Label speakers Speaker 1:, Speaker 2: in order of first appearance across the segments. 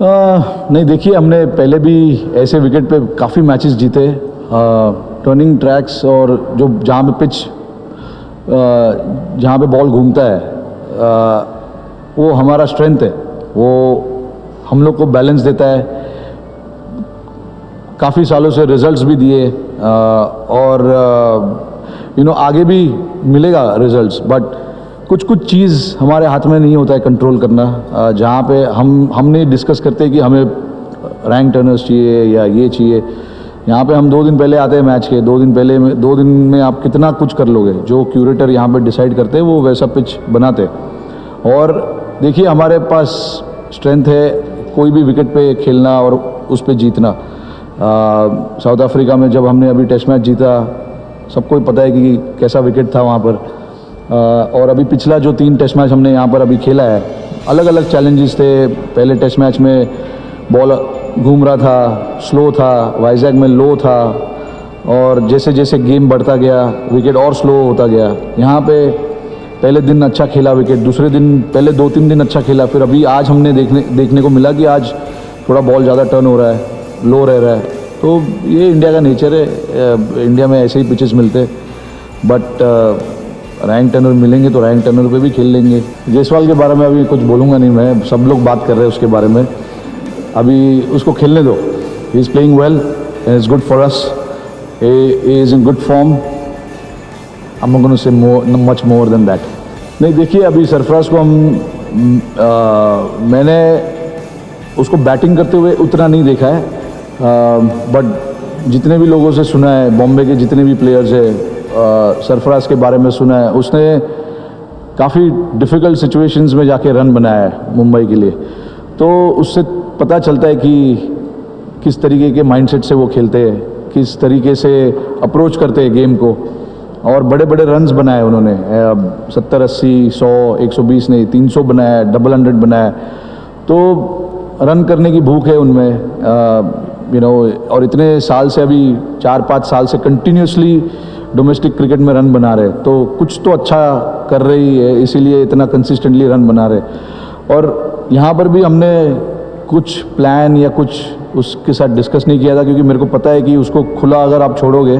Speaker 1: नहीं, देखिए हमने पहले भी ऐसे विकेट पे काफ़ी मैचेस जीते। टर्निंग ट्रैक्स और जो जहाँ पे पिच जहाँ पे बॉल घूमता है वो हमारा स्ट्रेंथ है, वो हम लोग को बैलेंस देता है। काफ़ी सालों से रिजल्ट्स भी दिए और आगे भी मिलेगा रिजल्ट्स, बट कुछ चीज़ हमारे हाथ में नहीं होता है कंट्रोल करना। जहाँ पे हमने डिस्कस करते हैं कि हमें रैंक टर्नर्स चाहिए या ये चाहिए, यहाँ पे हम 2 दिन पहले आते हैं मैच के। 2 दिन में आप कितना कुछ कर लोगे। जो क्यूरेटर यहाँ पे डिसाइड करते हैं वो वैसा पिच बनाते। और देखिए हमारे पास स्ट्रेंथ है कोई भी विकेट पे खेलना और उस पे जीतना। साउथ अफ्रीका में जब हमने अभी टेस्ट मैच जीता, सबको ही पता है कि कैसा विकेट था वहाँ पर। और अभी पिछला जो 3 टेस्ट मैच हमने यहाँ पर अभी खेला है, अलग अलग चैलेंजेस थे। पहले टेस्ट मैच में बॉल घूम रहा था, स्लो था, वाइजैग में लो था, और जैसे जैसे गेम बढ़ता गया विकेट और स्लो होता गया। यहाँ पे पहले दिन अच्छा खेला विकेट, दूसरे दिन पहले 2-3 दिन अच्छा खेला, फिर अभी आज हमने देखने को मिला कि आज थोड़ा बॉल ज़्यादा टर्न हो रहा है, लो रह रहा है। तो ये इंडिया का नेचर है, इंडिया में ऐसे ही पिचेस मिलते हैं। बट रैंक टर्नर मिलेंगे तो रैंक टर्नर पे भी खेल लेंगे। जायसवाल के बारे में अभी कुछ बोलूँगा नहीं मैं, सब लोग बात कर रहे हैं उसके बारे में, अभी उसको खेलने दो। He is playing well and is good for us, he is in good form. I am not going to say much more than that. नहीं, देखिए अभी सरफराज को मैंने उसको बैटिंग करते हुए उतना नहीं देखा है, बट जितने भी लोगों से सुना है, बॉम्बे के जितने भी प्लेयर्स हैं, सरफराज के बारे में सुना है, उसने काफ़ी डिफ़िकल्ट सिचुएशंस में जाके रन बनाया है मुंबई के लिए। तो उससे पता चलता है कि किस तरीके के माइंडसेट से वो खेलते हैं, किस तरीके से अप्रोच करते हैं गेम को। और बड़े बड़े रन्स बनाए उन्होंने, 70, 80, 100, 120 नहीं, 300 बनाया, डबल 100 बनाया। तो रन करने की भूख है उनमें, और इतने साल से, अभी 4-5 साल से कंटिन्यूसली डोमेस्टिक क्रिकेट में रन बना रहे, तो कुछ तो अच्छा कर रही है, इसीलिए इतना कंसिस्टेंटली रन बना रहे। और यहाँ पर भी हमने कुछ प्लान या कुछ उसके साथ डिस्कस नहीं किया था, क्योंकि मेरे को पता है कि उसको खुला अगर आप छोड़ोगे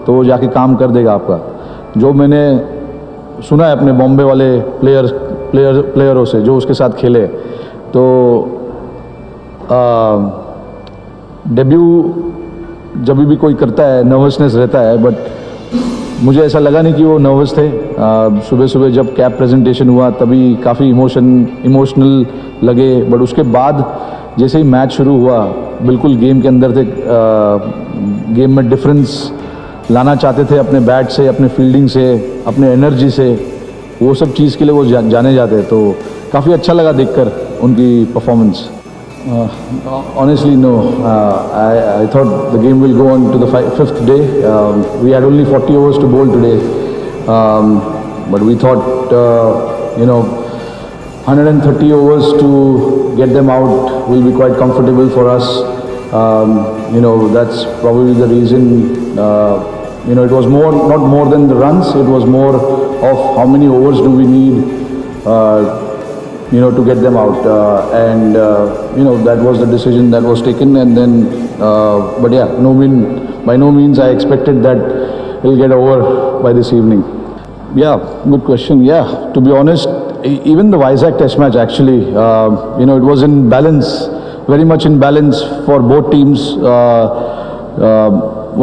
Speaker 1: तो वो जाके काम कर देगा आपका। जो मैंने सुना है अपने बॉम्बे वाले प्लेयरों से जो उसके साथ खेले, तो डेब्यू जब भी कोई करता है नर्वसनेस रहता है, बट मुझे ऐसा लगा नहीं कि वो नर्वस थे। सुबह सुबह जब कैप प्रेजेंटेशन हुआ तभी काफ़ी इमोशनल लगे, बट उसके बाद जैसे ही मैच शुरू हुआ बिल्कुल गेम के अंदर थे। गेम में डिफरेंस लाना चाहते थे अपने बैट से, अपने फील्डिंग से, अपने एनर्जी से, वो सब चीज़ के लिए वो जाने जाते। तो काफ़ी अच्छा लगा देखकर उनकी performance. Honestly, no. I thought the game will go on to the 5th day. We had only 40 overs to bowl today, but we thought, 130 overs to get them out will be quite comfortable for us. That's probably the reason. It was not more than the runs. It was more of how many overs do we need. To get them out, and that was the decision that was taken. And then, but yeah, by no means I expected that it'll get over by this evening. Yeah, good question. Yeah, to be honest, even the Vizag Test match actually, it was in balance, very much in balance for both teams.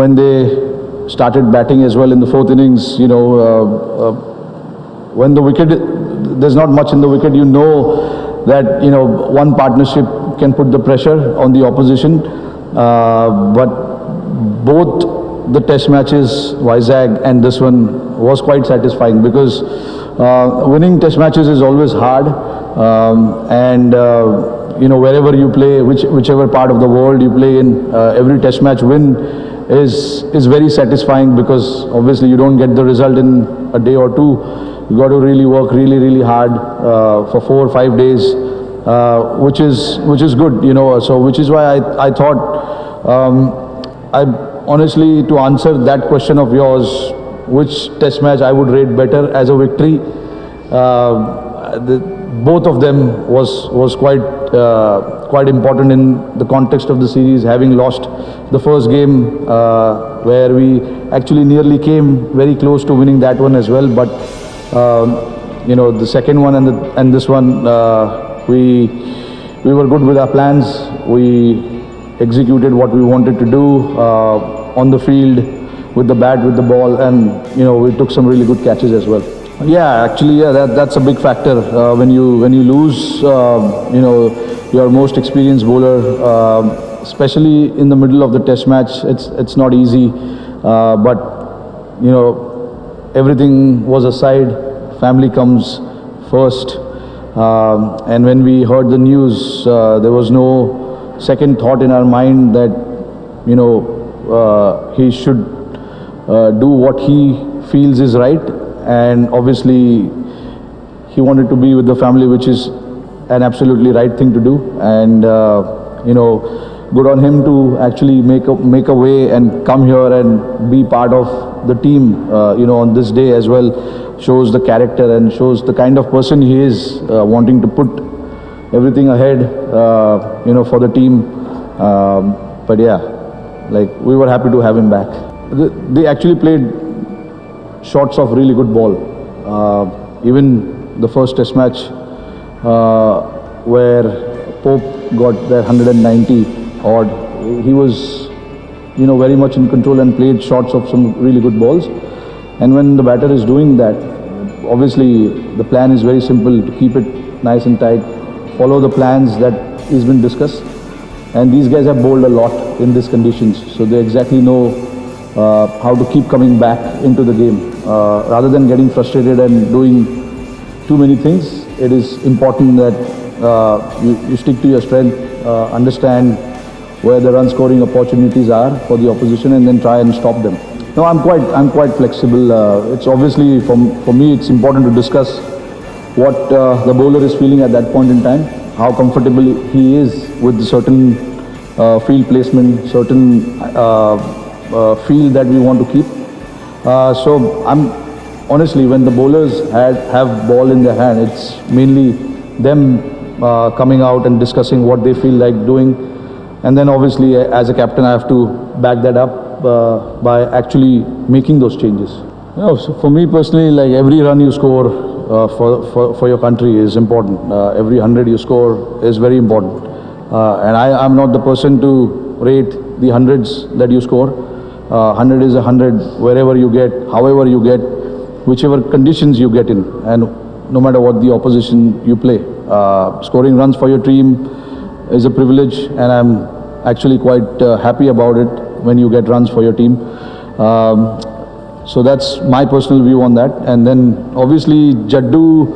Speaker 1: When they started batting as well in the 4th innings, when the wicket, there's not much in the wicket, that one partnership can put the pressure on the opposition, but both the test matches, Vizag and this one, was quite satisfying, because winning test matches is always hard, and wherever you play, whichever part of the world you play in, every test match win is very satisfying, because obviously you don't get the result in a day or two. You got to really work really hard for 4 or 5 days, which is good, so which is why I thought, I honestly, to answer that question of yours, which test match I would rate better as a victory, both of them was quite important in the context of the series, having lost the first game where we actually nearly came very close to winning that one as well. But the second one and this one, we were good with our plans. We executed what we wanted to do on the field, with the bat, with the ball, and we took some really good catches as well. Yeah, actually, that's a big factor when you lose, your most experienced bowler, especially in the middle of the Test match. It's not easy, but everything was aside. Family comes first, and when we heard the news, there was no second thought in our mind that he should do what he feels is right. And obviously he wanted to be with the family, which is an absolutely right thing to do. And good on him to actually make a way and come here and be part of the team on this day as well. Shows the character and shows the kind of person he is, wanting to put everything ahead for the team. But yeah, like, we were happy to have him back. They actually played shots of really good ball. Even the first Test match where Pope got their 190 odd, he was very much in control and played shots of some really good balls. And when the batter is doing that, obviously the plan is very simple: to keep it nice and tight, follow the plans that has been discussed. And these guys have bowled a lot in these conditions, so they exactly know how to keep coming back into the game. Rather than getting frustrated and doing too many things, it is important that you stick to your strength, understand where the run scoring opportunities are for the opposition, and then try and stop them. No, I'm quite flexible. It's obviously, for me, it's important to discuss what the bowler is feeling at that point in time, how comfortable he is with certain field placement, certain field that we want to keep. So I'm honestly, when the bowlers have ball in their hand, it's mainly them coming out and discussing what they feel like doing. And then obviously, as a captain, I have to back that up by actually making those changes. So for me personally, like, every run you score for your country is important. Every 100 you score is very important. And I'm not the person to rate the hundreds that you score. 100 is 100 wherever you get, however you get, whichever conditions you get in, and no matter what the opposition you play. Scoring runs for your team is a privilege, and I'm actually quite happy about it when you get runs for your team. So that's my personal view on that. And then obviously Jaddu